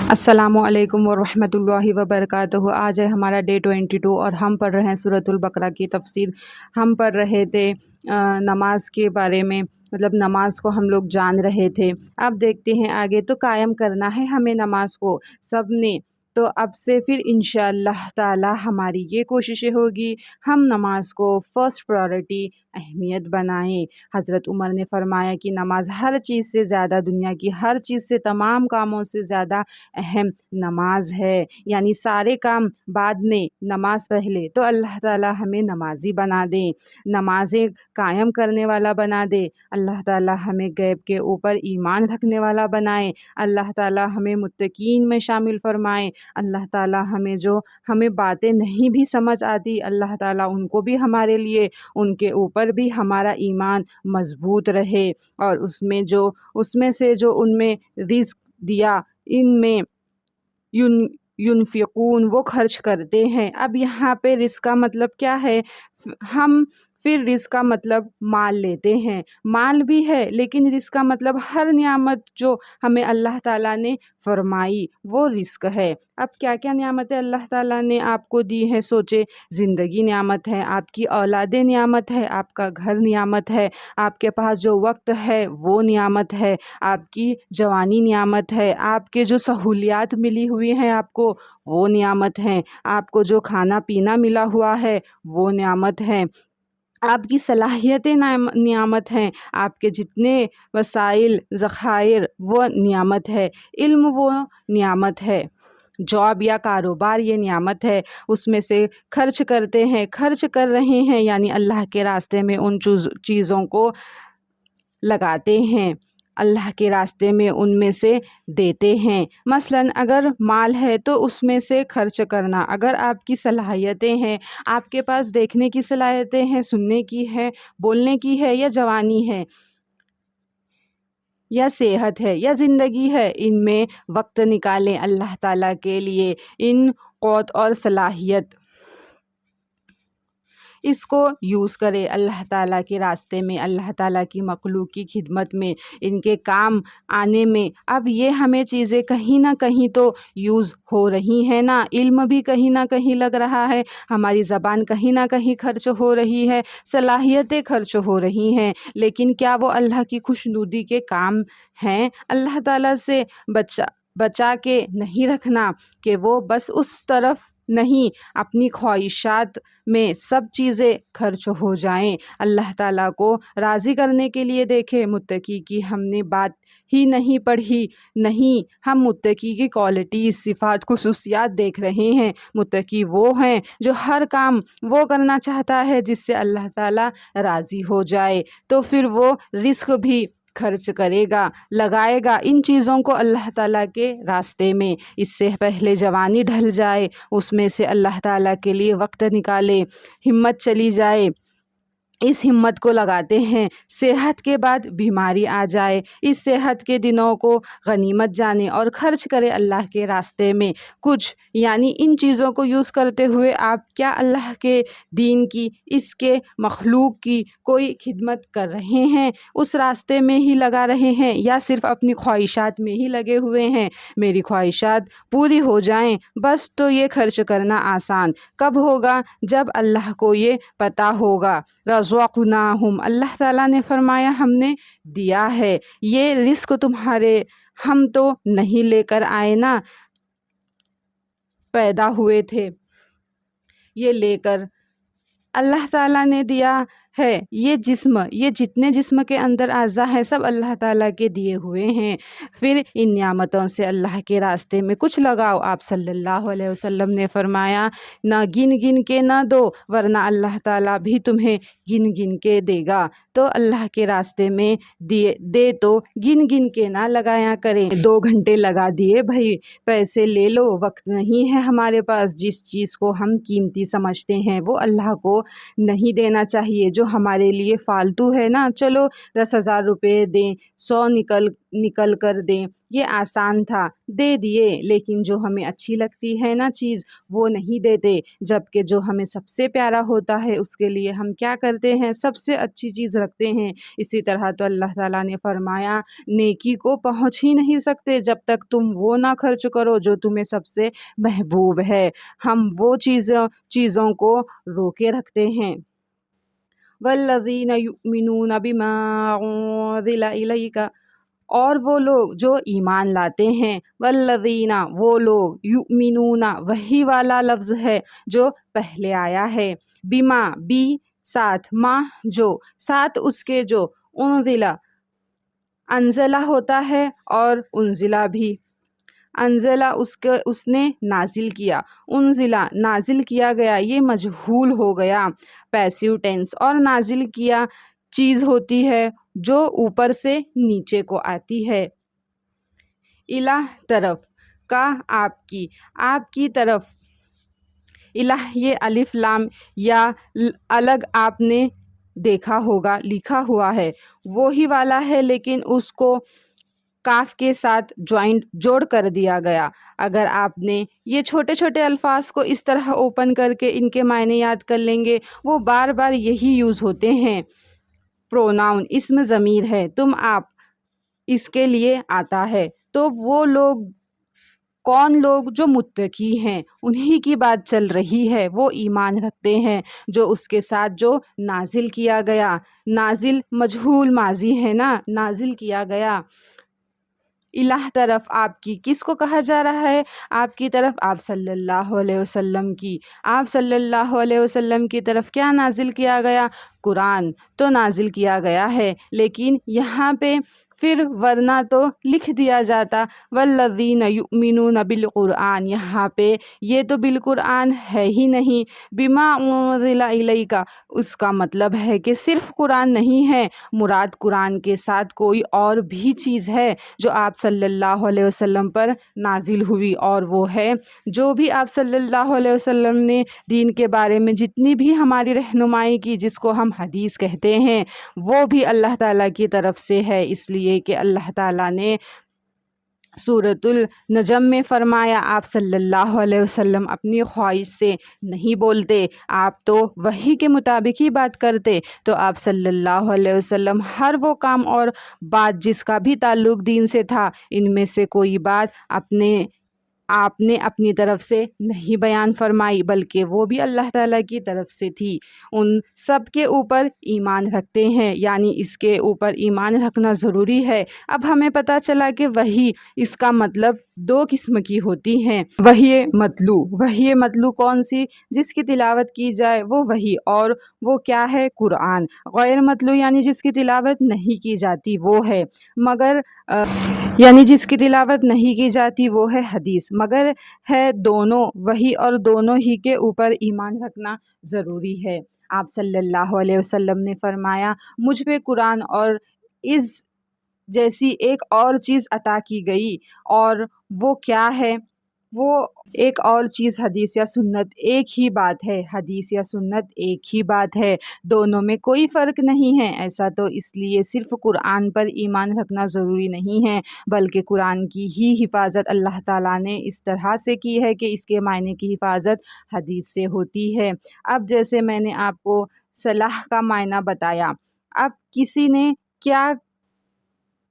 السلام علیکم ورحمۃ اللہ وبرکاتہ۔ آج ہے ہمارا ڈے 22 اور ہم پڑھ رہے ہیں سورۃ البقرہ کی تفسیر۔ ہم پڑھ رہے تھے نماز کے بارے میں، مطلب نماز کو ہم لوگ جان رہے تھے۔ اب دیکھتے ہیں آگے، تو قائم کرنا ہے ہمیں نماز کو سب نے۔ تو اب سے پھر انشاءاللہ تعالی ہماری یہ کوششیں ہوگی ہم نماز کو فرسٹ پرائورٹی اہمیت بنائیں۔ حضرت عمر نے فرمایا کہ نماز ہر چیز سے زیادہ، دنیا کی ہر چیز سے، تمام کاموں سے زیادہ اہم نماز ہے، یعنی سارے کام بعد میں، نماز پہلے۔ تو اللہ تعالی ہمیں نمازی بنا دیں، نمازیں قائم کرنے والا بنا دے۔ اللہ تعالی ہمیں غیب کے اوپر ایمان رکھنے والا بنائے۔ اللہ تعالی ہمیں متقین میں شامل فرمائے۔ اللہ تعالی ہمیں باتیں نہیں بھی سمجھ آتی، اللہ تعالی ان کو بھی ہمارے لیے، ان کے اوپر بھی ہمارا ایمان مضبوط رہے، اور اس میں سے جو ان میں رزق دیا، ان میں ينفقون، وہ خرچ کرتے ہیں۔ اب یہاں پہ رزق کا مطلب کیا ہے؟ ہم پھر رزق کا مطلب مال لیتے ہیں، مال بھی ہے، لیکن رزق کا مطلب ہر نعمت جو ہمیں اللہ تعالیٰ نے فرمائی وہ رزق ہے۔ اب کیا کیا نعمتیں اللہ تعالیٰ نے آپ کو دی ہیں، سوچے۔ زندگی نعمت ہے، آپ کی اولادیں نعمت ہے، آپ کا گھر نعمت ہے، آپ کے پاس جو وقت ہے وہ نعمت ہے، آپ کی جوانی نعمت ہے، آپ کے جو سہولیات ملی ہوئی ہیں آپ کو وہ نعمت ہیں، آپ کو جو کھانا پینا ملا ہوا ہے وہ نعمت ہے، آپ کی صلاحیتیں نعمت ہیں، آپ کے جتنے وسائل ذخائر وہ نعمت ہے، علم وہ نعمت ہے، جاب یا کاروبار یہ نعمت ہے، اس میں سے خرچ کرتے ہیں، خرچ کر رہے ہیں، یعنی اللہ کے راستے میں ان چیزوں کو لگاتے ہیں، اللہ کے راستے میں ان میں سے دیتے ہیں۔ مثلا اگر مال ہے تو اس میں سے خرچ کرنا، اگر آپ کی صلاحیتیں ہیں، آپ کے پاس دیکھنے کی صلاحیتیں ہیں، سننے کی ہے، بولنے کی ہے، یا جوانی ہے، یا صحت ہے، یا زندگی ہے، ان میں وقت نکالیں اللہ تعالیٰ کے لیے، ان قوت اور صلاحیت اس کو یوز کرے اللہ تعالیٰ کے راستے میں، اللہ تعالیٰ کی مخلوق کی خدمت میں، ان کے کام آنے میں۔ اب یہ ہمیں چیزیں کہیں نہ کہیں تو یوز ہو رہی ہیں نا، علم بھی کہیں نہ کہیں لگ رہا ہے، ہماری زبان کہیں نہ کہیں خرچ ہو رہی ہے، صلاحیتیں خرچ ہو رہی ہیں، لیکن کیا وہ اللہ کی خوشنودی کے کام ہیں؟ اللہ تعالیٰ سے بچا کے نہیں رکھنا کہ وہ بس اس طرف نہیں، اپنی خواہشات میں سب چیزیں خرچ ہو جائیں۔ اللہ تعالیٰ کو راضی کرنے کے لیے دیکھیں، متقی کی ہم نے بات ہی نہیں پڑھی، نہیں، ہم متقی کی کوالٹیز، صفات، خصوصیات دیکھ رہے ہیں۔ متقی وہ ہیں جو ہر کام وہ کرنا چاہتا ہے جس سے اللہ تعالیٰ راضی ہو جائے، تو پھر وہ رزق بھی خرچ کرے گا، لگائے گا ان چیزوں کو اللہ تعالیٰ کے راستے میں۔ اس سے پہلے جوانی ڈھل جائے، اس میں سے اللہ تعالیٰ کے لیے وقت نکالے، ہمت چلی جائے، اس ہمت کو لگاتے ہیں۔ صحت کے بعد بیماری آ جائے، اس صحت کے دنوں کو غنیمت جانے اور خرچ کرے اللہ کے راستے میں کچھ، یعنی ان چیزوں کو یوز کرتے ہوئے آپ کیا اللہ کے دین کی، اس کے مخلوق کی کوئی خدمت کر رہے ہیں؟ اس راستے میں ہی لگا رہے ہیں، یا صرف اپنی خواہشات میں ہی لگے ہوئے ہیں؟ میری خواہشات پوری ہو جائیں بس تو یہ خرچ کرنا آسان کب ہوگا؟ جب اللہ کو یہ پتہ ہوگا۔ رزقناہم، اللہ تعالیٰ نے فرمایا ہم نے دیا ہے یہ رزق تمہارے، ہم تو نہیں لے کر آئے نا، پیدا ہوئے تھے یہ لے کر، اللہ تعالیٰ نے دیا ہے۔ یہ جسم، یہ جتنے جسم کے اندر اعضاء ہیں سب اللہ تعالیٰ کے دیے ہوئے ہیں، پھر ان نعمتوں سے اللہ کے راستے میں کچھ لگاؤ۔ آپ صلی اللہ علیہ وسلم نے فرمایا نہ گن گن کے نہ دو، ورنہ اللہ تعالیٰ بھی تمہیں گن گن کے دے گا۔ تو اللہ کے راستے میں دے تو گن گن کے نہ لگایا کریں۔ 2 گھنٹے لگا دیے بھائی، پیسے لے لو، وقت نہیں ہے ہمارے پاس، جس چیز کو ہم قیمتی سمجھتے ہیں وہ اللہ کو نہیں دینا چاہیے، جو ہمارے لیے فالتو ہے نا، چلو 10,000 روپے دیں، 100 نکل کر دیں، یہ آسان تھا، دے دیے، لیکن جو ہمیں اچھی لگتی ہے نا چیز وہ نہیں دیتے، جبکہ جو ہمیں سب سے پیارا ہوتا ہے اس کے لیے ہم کیا کرتے ہیں، سب سے اچھی چیز رکھتے ہیں۔ اسی طرح تو اللہ تعالیٰ نے فرمایا نیکی کو پہنچ ہی نہیں سکتے جب تک تم وہ نہ خرچ کرو جو تمہیں سب سے محبوب ہے۔ ہم وہ چیزوں کو روکے رکھتے ہیں۔ وَالَّذِينَ يُؤْمِنُونَ بِمَا أُنزِلَ إِلَيْكَ، اور وہ لوگ جو ایمان لاتے ہیں، والذین وہ لوگ، یؤمنون وہی والا لفظ ہے جو پہلے آیا ہے، بما بی ساتھ، ما جو ساتھ اس کے، جو انزلہ انزلہ ہوتا ہے اور انزلہ بھی، انزلہ اس نے نازل کیا، انزلہ نازل کیا گیا، یہ مجہول ہو گیا پیسیو ٹینس، اور نازل کیا چیز ہوتی ہے جو اوپر سے نیچے کو آتی ہے، الہ طرف، کا آپ کی طرف، الہ یہ الف لام یا الگ آپ نے دیکھا ہوگا لکھا ہوا ہے، وہی والا ہے لیکن اس کو کاف کے ساتھ جوڑ کر دیا گیا۔ اگر آپ نے یہ چھوٹے چھوٹے الفاظ کو اس طرح اوپن کر کے ان کے معنی یاد کر لیں گے، وہ بار بار یہی یوز ہوتے ہیں۔ پروناؤن اسم ضمیر ہے، تم آپ اس کے لیے آتا ہے، تو وہ لوگ کون لوگ جو متقی ہیں انہی کی بات چل رہی ہے، وہ ایمان رکھتے ہیں جو اس کے ساتھ جو نازل کیا گیا، نازل مجہول ماضی ہے نا، نازل کیا گیا، الہ طرف آپ کی، کس کو کہا جا رہا ہے، آپ کی طرف، آپ صلی اللہ علیہ وسلم کی، آپ صلی اللہ علیہ وسلم کی طرف کیا نازل کیا گیا، قرآن تو نازل کیا گیا ہے، لیکن یہاں پہ پھر ورنہ تو لکھ دیا جاتا والذین یؤمنون بالقرآن، یہاں پہ یہ تو بالقرآن ہے ہی نہیں، بما انزل الیک، اس کا مطلب ہے کہ صرف قرآن نہیں ہے، مراد قرآن کے ساتھ کوئی اور بھی چیز ہے جو آپ صلی اللہ علیہ وسلم پر نازل ہوئی، اور وہ ہے جو بھی آپ صلی اللہ علیہ وسلم نے دین کے بارے میں جتنی بھی ہماری رہنمائی کی، جس کو ہم حدیث کہتے ہیں، وہ بھی اللہ تعالیٰ کی طرف سے ہے، اس لیے کہ اللہ تعالیٰ نے سورۃ النجم میں فرمایا آپ صلی اللہ علیہ وسلم اپنی خواہش سے نہیں بولتے، آپ تو وحی کے مطابق ہی بات کرتے، تو آپ صلی اللہ علیہ وسلم ہر وہ کام اور بات جس کا بھی تعلق دین سے تھا، ان میں سے کوئی بات آپ نے اپنی طرف سے نہیں بیان فرمائی، بلکہ وہ بھی اللہ تعالیٰ کی طرف سے تھی۔ ان سب کے اوپر ایمان رکھتے ہیں، یعنی اس کے اوپر ایمان رکھنا ضروری ہے۔ اب ہمیں پتہ چلا کہ وحی، اس کا مطلب دو قسم کی ہوتی ہیں، وحی مطلوع کون سی، جس کی تلاوت کی جائے وہ وحی، اور وہ کیا ہے، قرآن۔ غیر مطلوع یعنی جس کی تلاوت نہیں کی جاتی وہ ہے، جس کی تلاوت نہیں کی جاتی وہ ہے حدیث، مگر ہے دونوں وحی، اور دونوں ہی کے اوپر ایمان رکھنا ضروری ہے۔ آپ صلی اللہ علیہ وسلم نے فرمایا مجھ پہ قرآن اور اس جیسی ایک اور چیز عطا کی گئی، اور وہ کیا ہے، وہ ایک اور چیز حدیث یا سنت، ایک ہی بات ہے، حدیث یا سنت ایک ہی بات ہے، دونوں میں کوئی فرق نہیں ہے۔ ایسا تو اس لیے صرف قرآن پر ایمان رکھنا ضروری نہیں ہے، بلکہ قرآن کی ہی حفاظت اللہ تعالیٰ نے اس طرح سے کی ہے کہ اس کے معنی کی حفاظت حدیث سے ہوتی ہے۔ اب جیسے میں نے آپ کو صلاح کا معنی بتایا، اب کسی نے کیا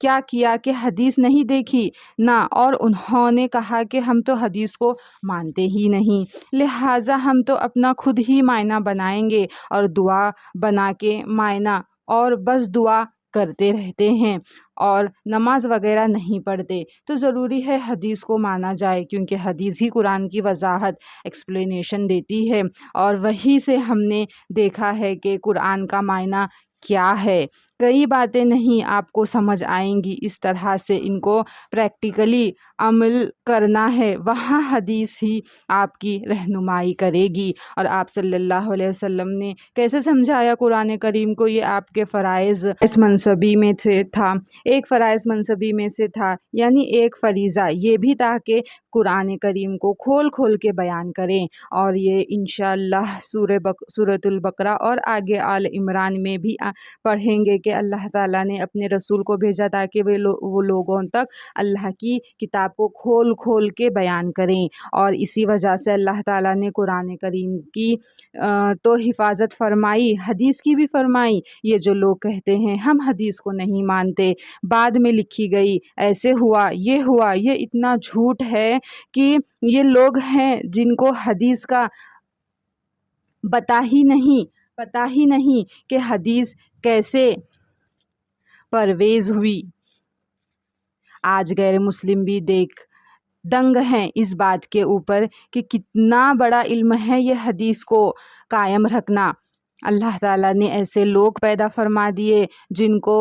کیا کہ حدیث نہیں دیکھی نہ، اور انہوں نے کہا کہ ہم تو حدیث کو مانتے ہی نہیں، لہٰذا ہم تو اپنا خود ہی معنی بنائیں گے اور دعا بنا کے معنی، اور بس دعا کرتے رہتے ہیں اور نماز وغیرہ نہیں پڑھتے، تو ضروری ہے حدیث کو مانا جائے، کیونکہ حدیث ہی قرآن کی وضاحت ایکسپلینیشن دیتی ہے، اور وہی سے ہم نے دیکھا ہے کہ قرآن کا معنی کیا ہے۔ کئی باتیں نہیں آپ کو سمجھ آئیں گی، اس طرح سے ان کو پریکٹیکلی عمل کرنا ہے، وہاں حدیث ہی آپ کی رہنمائی کرے گی۔ اور آپ صلی اللہ علیہ وسلم نے کیسے سمجھایا قرآن کریم کو؟ یہ آپ کے فرائض منصبی میں سے تھا، ایک فرائض منصبی میں سے تھا، یعنی ایک فریضہ یہ بھی تھا کہ قرآن کریم کو کھول کھول کے بیان کریں۔ اور یہ انشاءاللہ سورۃ البقرہ اور آگے آل عمران میں بھی پڑھیں گے کہ اللہ تعالیٰ نے اپنے رسول کو بھیجا تاکہ وہ لوگوں تک اللہ کی کتاب کو کھول کھول کے بیان کریں، اور اسی وجہ سے اللہ تعالیٰ نے قرآن کریم کی تو حفاظت فرمائی، حدیث کی بھی فرمائی۔ یہ جو لوگ کہتے ہیں ہم حدیث کو نہیں مانتے، بعد میں لکھی گئی، ایسے ہوا، یہ اتنا جھوٹ ہے کہ یہ لوگ ہیں جن کو حدیث کا پتہ ہی نہیں کہ حدیث کیسے پرویز ہوئی۔ آج غیر مسلم بھی دنگ ہیں اس بات کے اوپر کہ کتنا بڑا علم ہے یہ حدیث کو قائم رکھنا۔ اللہ تعالیٰ نے ایسے لوگ پیدا فرما دیے جن کو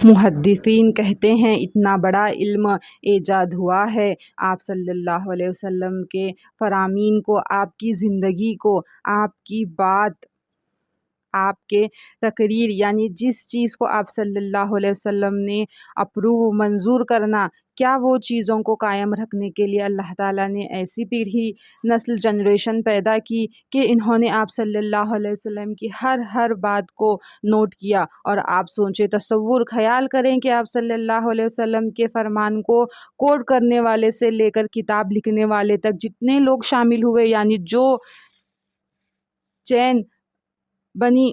محدثین کہتے ہیں، اتنا بڑا علم ایجاد ہوا ہے۔ آپ صلی اللہ علیہ وسلم کے فرامین کو، آپ کی زندگی کو، آپ کی بات، آپ کے تقریر، یعنی جس چیز کو آپ صلی اللہ علیہ وسلم نے اپروو منظور کرنا، کیا وہ چیزوں کو قائم رکھنے کے لیے اللہ تعالیٰ نے ایسی پیڑھی، نسل، جنریشن پیدا کی کہ انہوں نے آپ صلی اللہ علیہ وسلم کی ہر بات کو نوٹ کیا۔ اور آپ سوچیں، تصور، خیال کریں کہ آپ صلی اللہ علیہ وسلم کے فرمان کو کوڈ کرنے والے سے لے کر کتاب لکھنے والے تک جتنے لوگ شامل ہوئے، یعنی جو چین بنی،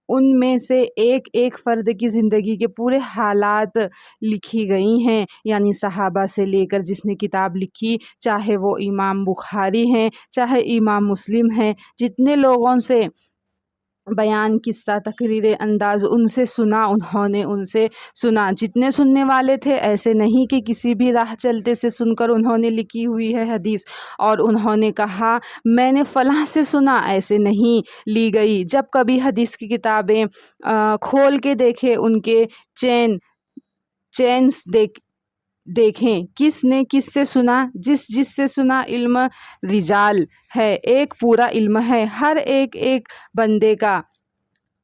ان میں سے ایک ایک فرد کی زندگی کے پورے حالات لکھی گئی ہیں، یعنی صحابہ سے لے کر جس نے کتاب لکھی، چاہے وہ امام بخاری ہیں، چاہے امام مسلم ہیں، جتنے لوگوں سے بیان، قصہ، تقریر انداز ان سے سنا، انہوں نے ان سے سنا، جتنے سننے والے تھے، ایسے نہیں کہ کسی بھی راہ چلتے سے سن کر انہوں نے لکھی ہوئی ہے حدیث اور انہوں نے کہا میں نے فلاں سے سنا، ایسے نہیں لی گئی۔ جب کبھی حدیث کی کتابیں کھول کے دیکھے، ان کے چینس دیکھیں، کس نے کس سے سنا، جس سے سنا، علم رجال ہے، ایک پورا علم ہے، ہر ایک بندے کا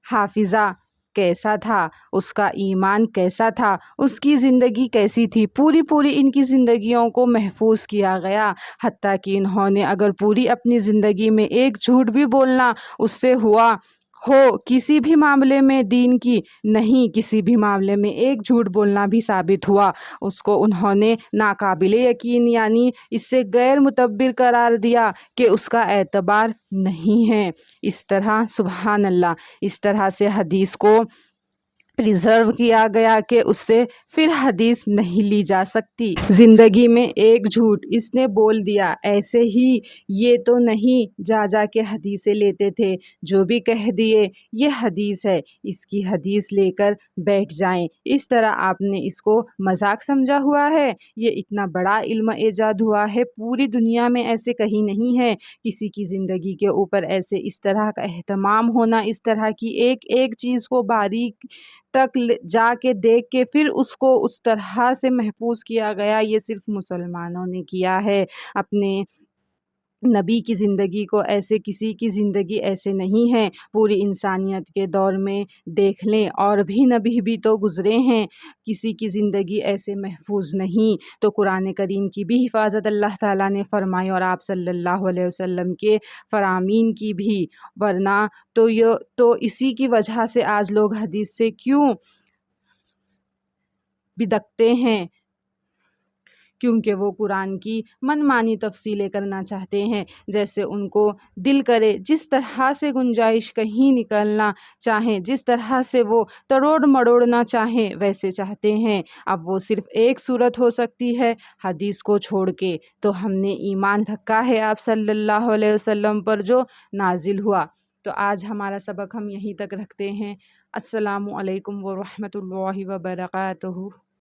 حافظہ کیسا تھا، اس کا ایمان کیسا تھا، اس کی زندگی کیسی تھی، پوری ان کی زندگیوں کو محفوظ کیا گیا، حتیٰ کہ انہوں نے اگر پوری اپنی زندگی میں ایک جھوٹ بھی بولنا اس سے ہو کسی بھی معاملے میں، دین کی نہیں، کسی بھی معاملے میں ایک جھوٹ بولنا بھی ثابت ہوا، اس کو انہوں نے ناقابل یقین، یعنی اس سے غیر معتبر قرار دیا کہ اس کا اعتبار نہیں ہے۔ اس طرح سبحان اللہ، اس طرح سے حدیث کو پریزرو کیا گیا کہ اس سے پھر حدیث نہیں لی جا سکتی۔ زندگی میں ایک جھوٹ اس نے بول دیا، ایسے ہی یہ تو نہیں جا کے حدیثیں لیتے تھے، جو بھی کہہ دیے یہ حدیث ہے، اس کی حدیث لے کر بیٹھ جائیں، اس طرح آپ نے اس کو مذاق سمجھا ہوا ہے۔ یہ اتنا بڑا علم ایجاد ہوا ہے، پوری دنیا میں ایسے کہیں نہیں ہے، کسی کی زندگی کے اوپر ایسے اس طرح کا اہتمام ہونا، اس طرح کی ایک چیز کو باریک تک جا کے دیکھ کے پھر اس کو اس طرح سے محفوظ کیا گیا، یہ صرف مسلمانوں نے کیا ہے۔ اپنے نبی کی زندگی کو ایسے، کسی کی زندگی ایسے نہیں ہے، پوری انسانیت کے دور میں دیکھ لیں، اور بھی نبی بھی تو گزرے ہیں، کسی کی زندگی ایسے محفوظ نہیں۔ تو قرآن کریم کی بھی حفاظت اللہ تعالیٰ نے فرمائی اور آپ صلی اللہ علیہ وسلم کے فرامین کی بھی، ورنہ تو اسی کی وجہ سے آج لوگ حدیث سے کیوں بدکتے ہیں، کیونکہ وہ قرآن کی من مانی تفصیلیں کرنا چاہتے ہیں، جیسے ان کو دل کرے، جس طرح سے گنجائش کہیں نکلنا چاہیں، جس طرح سے وہ تروڑ مڑوڑنا چاہیں، ویسے چاہتے ہیں۔ اب وہ صرف ایک صورت ہو سکتی ہے حدیث کو چھوڑ کے، تو ہم نے ایمان رکھا ہے آپ صلی اللہ علیہ وسلم پر جو نازل ہوا۔ تو آج ہمارا سبق ہم یہیں تک رکھتے ہیں۔ السلام علیکم ورحمۃ اللہ وبرکاتہ۔